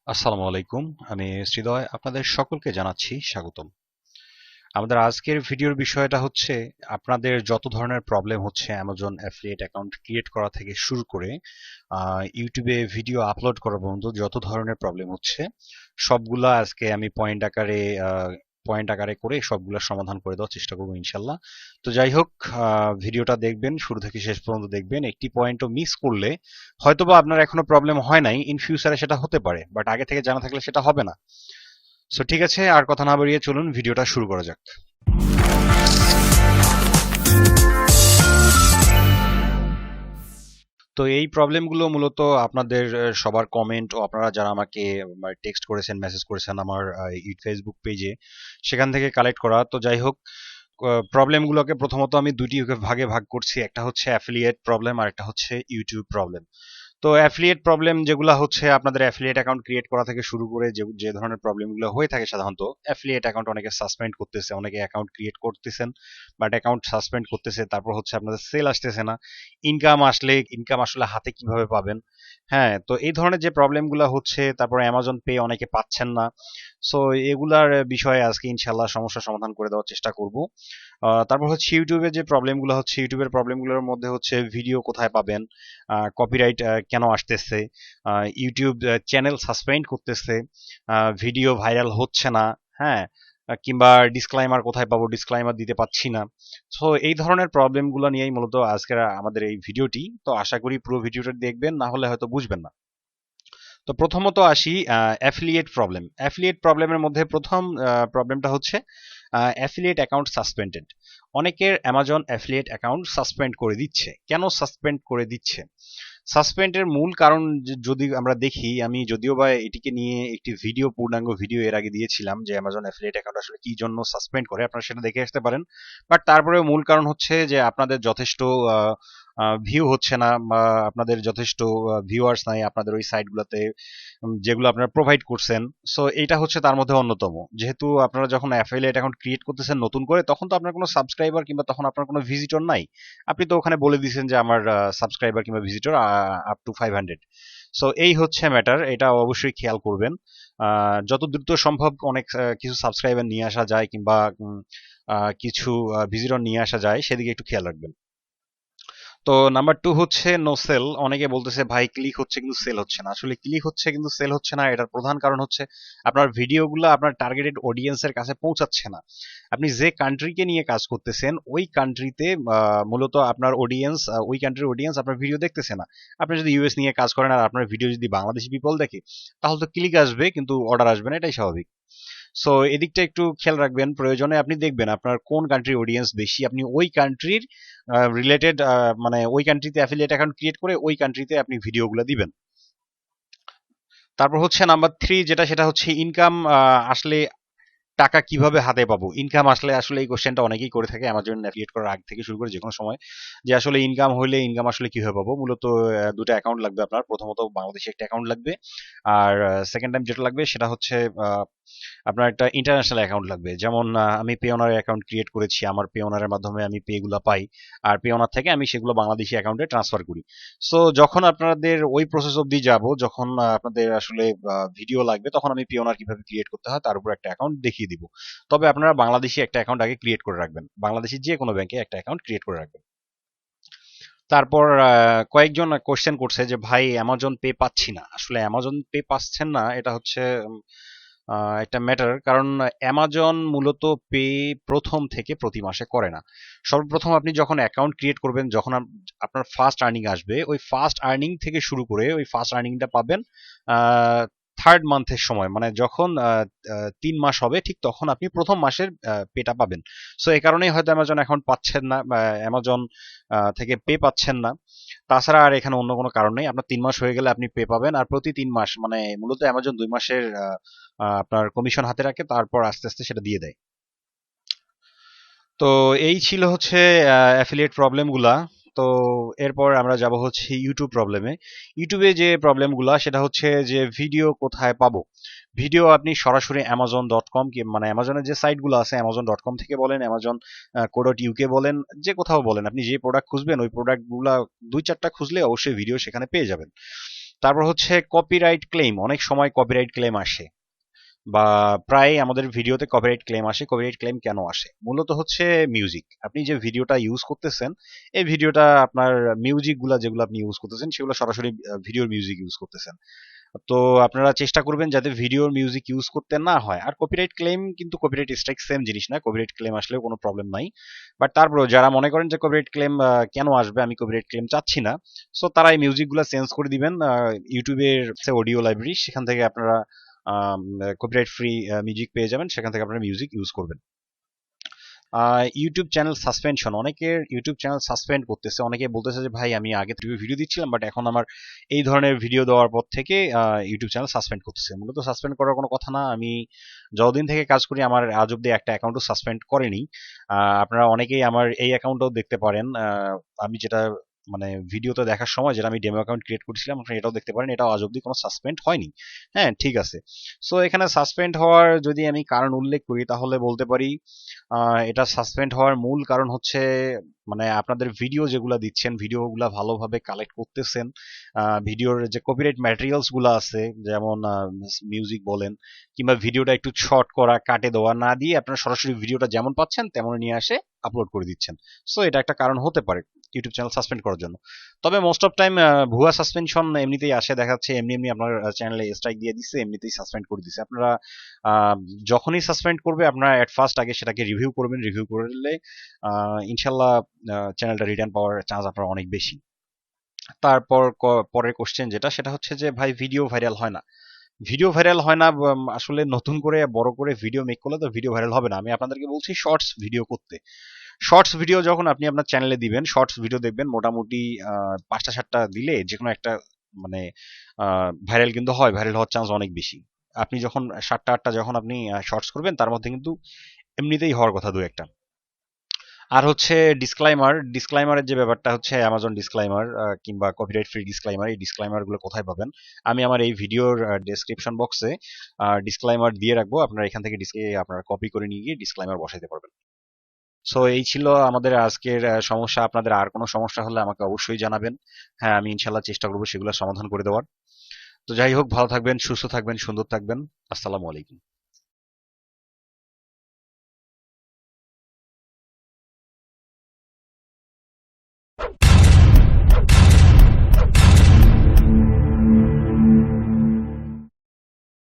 আসসালামু আলাইকুম। আমি হৃদয়, আপনাদের সকলকে জানাচ্ছি স্বাগতম। আমাদের আজকের ভিডিওর বিষয়টা হচ্ছে আপনাদের যত ধরনের প্রবলেম হচ্ছে অ্যামাজন অ্যাফিলিয়েট অ্যাকাউন্ট ক্রিয়েট করা থেকে শুরু করে ইউটিউবে ভিডিও আপলোড করা পর্যন্ত যত ধরনের প্রবলেম হচ্ছে সবগুলা আজকে আমি পয়েন্ট আকারে করে সবগুলা সমাধান করে দেওয়ার চেষ্টা করবো ইনশাল্লাহ। তো যাই হোক, ভিডিওটা দেখবেন, শুরু থেকে শেষ পর্যন্ত দেখবেন। একটি পয়েন্টও মিস করলে হয়তোবা আপনার এখনো প্রবলেম হয় নাই, ইন ফিউচারে সেটা হতে পারে, বাট আগে থেকে জানা থাকলে সেটা হবে না। সো ঠিক আছে, আর কথা না বাড়িয়ে চলুন ভিডিওটা শুরু করা যাক। তো এই প্রবলেমগুলো মূলত আপনাদের সবার কমেন্ট ও আপনারা যারা আমাকে টেক্সট করেছেন, মেসেজ করেছেন আমার ফেসবুক পেজে, সেখান থেকে কালেক্ট করা। তো যাই হোক, প্রবলেমগুলোকে প্রথমত আমি দুটি ভাগে ভাগ করছি। একটা হচ্ছে অ্যাফিলিয়েট প্রবলেম আর একটা হচ্ছে ইউটিউব প্রবলেম। তো অ্যাফিলিয়েট প্রবলেম যেগুলো হচ্ছে আপনাদের অ্যাফিলিয়েট অ্যাকাউন্ট ক্রিয়েট করা থেকে শুরু করে যে ধরনের প্রবলেমগুলো হয়ে থাকে সাধারণত, অ্যাফিলিয়েট অ্যাকাউন্ট অনেকে সাসপেন্ড করতেছে, অনেকে অ্যাকাউন্ট ক্রিয়েট করতেছেন বাট অ্যাকাউন্ট সাসপেন্ড করতেছে, তারপর হচ্ছে আপনাদের সেল আসতেছে না, ইনকাম আসলে হাতে কিভাবে পাবেন। হ্যাঁ, তো এই ধরনের যে প্রবলেমগুলো হচ্ছে, তারপর অ্যামাজন পে অনেকে পাচ্ছেন না। সো এগুলার বিষয়ে আজকে ইনশাল্লাহ সমস্যা সমাধান করে দেওয়ার চেষ্টা করব। তারপর হচ্ছে ইউটিউবের যে প্রবলেমগুলো হচ্ছে, ইউটিউবের প্রবলেমগুলোর মধ্যে হচ্ছে ভিডিও কোথায় পাবেন, কপিরাইট কেন আসতেছে, ইউটিউব চ্যানেল সাসপেন্ড করতেছে, ভিডিও ভাইরাল হচ্ছে না, হ্যাঁ, কিংবা ডিসক্লাইমার কোথায় পাবো, ডিসক্লাইমার দিতে পাচ্ছি না। সো এই ধরনের প্রবলেমগুলো নিয়েই মূলত আজকের আমাদের এই ভিডিওটি। তো আশা করি পুরো ভিডিওটা দেখবেন, না হলে হয়তো বুঝবেন না। তো প্রথমত আসি অ্যাফিলিয়েট প্রবলেম। অ্যাফিলিয়েট প্রবলেমের মধ্যে প্রথম প্রবলেমটা হচ্ছে অ্যাফিলিয়েট অ্যাকাউন্ট সাসপেন্ডেড। অনেকের অ্যামাজন অ্যাফিলিয়েট অ্যাকাউন্ট সাসপেন্ড করে দিচ্ছে। কেন সাসপেন্ড করে দিচ্ছে? সাসপেন্ডের মূল কারণ যদি আমরা দেখি, আমি যদিও বা এটিকে নিয়ে একটি পূর্ণাঙ্গ ভিডিও এর আগে দিয়েছিলাম যে অ্যামাজন অ্যাফিলিয়েট অ্যাকাউন্ট আসলে কি জন্য সাসপেন্ড করে, আপনারা সেটা দেখে আসতে পারেন। বাট তারপরেও মূল কারণ হচ্ছে যে আপনাদের যথেষ্ট ভিউ হচ্ছে না, বা আপনাদের যথেষ্ট ভিউয়ার্স নাই আপনাদের ওই সাইটগুলোতে যেগুলো আপনারা প্রোভাইড করছেন। সো এটা হচ্ছে তার মধ্যে অন্যতম। যেহেতু আপনারা যখন অ্যাফিলিয়েট অ্যাকাউন্ট ক্রিয়েট করতেছেন নতুন করে, তখন তো আপনার কোনো সাবস্ক্রাইবার কিংবা তখন আপনার কোনো ভিজিটর নাই। আপনি তো ওখানে বলে দিয়েছেন যে আমার সাবস্ক্রাইবার কিংবা ভিজিটর আপ টু 500। সো এই হচ্ছে ম্যাটার, এটা অবশ্যই খেয়াল করবেন। যত দ্রুত সম্ভব অনেক কিছু সাবস্ক্রাইবার নিয়ে আসা যায়, কিংবা কিছু ভিজিটর নিয়ে আসা যায়, সেদিকে একটু খেয়াল রাখবেন। তো নাম্বার টু হচ্ছে নো সেল। অনেকে বলতেছে ভাই ক্লিক হচ্ছে কিন্তু সেল হচ্ছে না। আসলে ক্লিক হচ্ছে কিন্তু সেল হচ্ছে না, এটার প্রধান কারণ হচ্ছে আপনার ভিডিওগুলো আপনার টার্গেটেড অডিয়েন্সের কাছে পৌঁছাচ্ছে না। আপনি যে কান্ট্রিকে নিয়ে কাজ করতেছেন ওই কান্ট্রিতে মূলত আপনার অডিয়েন্স, ওই কান্ট্রির অডিয়েন্স আপনার ভিডিও দেখতেছে না। আপনি যদি ইউএস নিয়ে কাজ করেন আর আপনার ভিডিও যদি বাংলাদেশি পিপল দেখে, তাহলে তো ক্লিক আসবে কিন্তু অর্ডার আসবে না, এটাই স্বাভাবিক। সো এদিকটা একটু খেয়াল রাখবেন। প্রয়োজনে আপনি দেখবেন আপনার কোন কান্ট্রির অডিয়েন্স বেশি, আপনি ওই কান্ট্রির রিলেটেড, মানে ওই কান্ট্রিতে অ্যাফিলিয়েট অ্যাকাউন্ট ক্রিয়েট করে ওই কান্ট্রিতে আপনি ভিডিওগুলো দিবেন। তারপর হচ্ছে নাম্বার থ্রি, সেটা হচ্ছে ইনকাম আসলে টাকা কিভাবে হাতে পাবো। ইনকাম আসলে আসলে এই কোশ্চেনটা অনেকেই করে থাকে অ্যামাজন অ্যাফিলিয়েট করার আগ থেকে শুরু করে যে কোনো সময়, যে আসলে ইনকাম আসলে কিভাবে পাবো। মূলত দুটো অ্যাকাউন্ট লাগবে আপনার। প্রথমত বাংলাদেশে একটা অ্যাকাউন্ট লাগবে, আর সেকেন্ড টাইম যেটা লাগবে সেটা হচ্ছে আপনার একটা ইন্টারন্যাশনাল অ্যাকাউন্ট লাগবে। যেমন আমি পেওনার অ্যাকাউন্ট ক্রিয়েট করেছি, আমার পেওনারের মাধ্যমে আমি পেগুলো পাই, আর পেওনার থেকে আমি সেগুলো বাংলাদেশি অ্যাকাউন্টে ট্রান্সফার করি। সো যখন আপনাদের ওই প্রসেস অবধি যাব, যখন আপনাদের আসলে ভিডিও লাগবে, তখন আমি পেওনার কিভাবে ক্রিয়েট করতে হয় তার উপর একটা অ্যাকাউন্ট দেখিয়ে দিব। তবে আপনারা বাংলাদেশি একটা অ্যাকাউন্ট আগে ক্রিয়েট করে রাখবেন, বাংলাদেশি যে কোনো ব্যাংকে একটা অ্যাকাউন্ট ক্রিয়েট করে রাখবেন। তারপর কয়েকজন কোশ্চেন করছে যে ভাই অ্যামাজন পে পাচ্ছি না। আসলে অ্যামাজন পে পাচ্ছেন না, এটা হচ্ছে একটা ম্যাটার। কারণ অ্যামাজন মূলত পে প্রথম থেকে প্রতি মাসে করে না। সর্বপ্রথম আপনি যখন অ্যাকাউন্ট ক্রিয়েট করবেন, যখন আপনার ফার্স্ট আর্নিং আসবে, ওই ফার্স্ট আর্নিং থেকে শুরু করে ওই ফার্স্ট আর্নিংটা পাবেন থার্ড মান্থের সময়, মানে যখন 3 মাস হবে ঠিক তখন আপনি প্রথম মাসের পেটা পাবেন। সো এই কারণেই হয়তো অ্যামাজন অ্যাকাউন্ট পাচ্ছেন না, অ্যামাজন থেকে পে পাচ্ছেন না। তাছাড়া আর এখানে অন্য কোনো কারণ নেই। আপনার 3 মাস হয়ে গেলে আপনি পে পাবেন, আর প্রতি 3 মাস, মানে মূলত অ্যামাজন 2 মাসের আপনার কমিশন হাতে রাখে, তারপর আস্তে আস্তে সেটা দিয়ে দেয়। তো এই ছিল হচ্ছে অ্যাফিলিয়েট প্রবলেমগুলা। তো এরপর আমরা যাব হচ্ছে ইউটিউব প্রবলেমে। ইউটিউবে যে প্রবলেমগুলা সেটা হচ্ছে যে ভিডিও কোথায় পাবো। ভিডিও আপনি সরাসরি অ্যামাজন.কম, মানে অ্যামাজনের যে সাইটগুলো আছে, অ্যামাজন.কম থেকে বলেন, অ্যামাজন co.uk বলেন, যে কোথাও বলেন, আপনি যে প্রোডাক্ট খুঁজবেন ওই প্রোডাক্টগুলা 2-4টা খুঁজলে অবশ্যই ভিডিও সেখানে পেয়ে যাবেন। তারপর হচ্ছে কপিরাইট ক্লেম, অনেক সময় কপিরাইট ক্লেম আসে, বা প্রায় আমাদের ভিডিওতে কপিরাইট ক্লেম আসে। কপিরাইট ক্লেম কেন আসে? মূলত হচ্ছে মিউজিক, আপনি যে ভিডিওটা ইউজ করতেছেন, এই ভিডিওটা আপনার মিউজিক গুলা যেগুলো আপনি ইউজ করতেছেন সেগুলো সরাসরি ভিডিওর মিউজিক ইউজ করতেছেন। তো আপনারা চেষ্টা করবেন যাতে ভিডিওর মিউজিক ইউজ করতে না হয়। আর কপিরাইট ক্লেম কিন্তু কপিরাইট স্ট্রাইক সেম জিনিস না, কপিরাইট ক্লেম আসলেও কোনো প্রবলেম নাই। বাট তারপরেও যারা মনে করেন যে কপিরাইট ক্লেম কেন আসবে, আমি কপিরাইট ক্লেম চাচ্ছি না, সো তারা এই মিউজিকগুলো চেঞ্জ করে দিবেন। ইউটিউবের অডিও লাইব্রেরি, সেখান থেকে আপনারা কপিরাইট ফ্রি মিউজিক পেয়ে যাবেন, সেখান থেকে আপনারা মিউজিক ইউজ করবেন। ইউটিউব চ্যানেল সাসপেনশন, অনেকের ইউটিউব চ্যানেল সাসপেন্ড করতেছে। অনেকে বলতেছে যে ভাই আমি আগে ভিডিও দিচ্ছিলাম, বাট এখন আমার এই ধরনের ভিডিও দেওয়ার পর থেকে ইউটিউব চ্যানেল সাসপেন্ড করতেছে। মূলত সাসপেন্ড করার কোনো কথা না, আমি যতদিন থেকে কাজ করি আমার আজ অব্দি একটা অ্যাকাউন্টও সাসপেন্ড করেনি। আপনারা অনেকেই আমার এই অ্যাকাউন্টও দেখতে পারেন, আমি যেটা মানে ভিডিওতে দেখার সময় যেটা আমি ডেমো অ্যাকাউন্ট ক্রিয়েট করেছিলাম, আপনারা এটাও দেখতে পারেন, এটাও আজ অব্দি কোনো সাসপেন্ড হয়নি। হ্যাঁ, ঠিক আছে। সো এখানে সাসপেন্ড হওয়ার যদি আমি কারণ উল্লেখ করি তাহলে বলতে পারি এটা সাসপেন্ড হওয়ার মূল কারণ হচ্ছে মানে আপনাদের ভিডিও যেগুলো দিচ্ছেন, ভিডিওগুলো ভালোভাবে কালেক্ট করতেছেন, ভিডিওর যে কপিরাইট ম্যাটেরিয়ালস গুলো আছে, যেমন মিউজিক বলেন, কিংবা ভিডিওটা একটু শর্ট করা, কাটে দেওয়া না দিয়ে আপনারা সরাসরি ভিডিওটা যেমন পাচ্ছেন তেমন নিয়ে আসে আপলোড করে দিচ্ছেন। সো এটা একটা কারণ হতে পারে ইউটিউব চ্যানেল সাসপেন্ড করার জন্য। তবে মোস্ট অফ টাইম ভুয়া সাসপেনশন এমনিতেই আসে, দেখা যাচ্ছে এমনি এমনি আপনার চ্যানেলে স্ট্রাইক দিয়ে দিচ্ছে, এমনিতেই সাসপেন্ড করে দিচ্ছে। আপনারা যখনই সাসপেন্ড করবে আপনারা এট ফার্স্ট আগে সেটাকে রিভিউ করবেন, রিভিউ করলে ইনশাল্লাহ চ্যানেলটা রিটার্ন পাওয়ার চান্স আপনার অনেক বেশি। তারপর পরের কোশ্চেন যেটা, সেটা হচ্ছে যে ভাই ভিডিও ভাইরাল হয় না। ভিডিও ভাইরাল হয় না, আসলে নতুন করে বড় করে ভিডিও মেক করলে তো ভিডিও ভাইরাল হবে না। আমি আপনাদেরকে বলছি শর্টস ভিডিও করতে। শর্টস ভিডিও যখন আপনি আপনার চ্যানেলে দিবেন, শর্টস ভিডিও দেখবেন মোটামুটি 5টা 7টা দিলে যে কোনো একটা মানে ভাইরাল কিন্তু হয়, ভাইরাল হওয়ার চান্স অনেক বেশি। আপনি যখন 7টা 8টা যখন আপনি শর্টস করবেন, তার মধ্যে কিন্তু এমনিতেই হওয়ার কথা দু একটা। আর হচ্ছে ডিসক্লাইমার, ডিসক্লাইমারের যে ব্যাপারটা হচ্ছে অ্যামাজন ডিসক্লাইমার কিংবা কপিরাইট ফ্রি ডিসক্লাইমার, এই ডিসক্লাইমার গুলো কোথায় পাবেন? আমি আমার এই ভিডিওর ডেসক্রিপশন বক্সে ডিসক্লাইমার দিয়ে রাখবো, আপনারা এখান থেকে আপনারা কপি করে নিয়ে গিয়ে ডিসক্লাইমার বসাইতে পারবেন। সো এই ছিল আমাদের আজকের সমস্যা। আপনাদের আর কোনো সমস্যা হলে আমাকে অবশ্যই জানাবেন। হ্যাঁ, আমি ইনশাল্লাহ চেষ্টা করবো সেগুলো সমাধান করে দেওয়ার। তো যাই হোক, ভালো থাকবেন, সুস্থ থাকবেন, সুন্দর থাকবেন। আসসালামু আলাইকুম।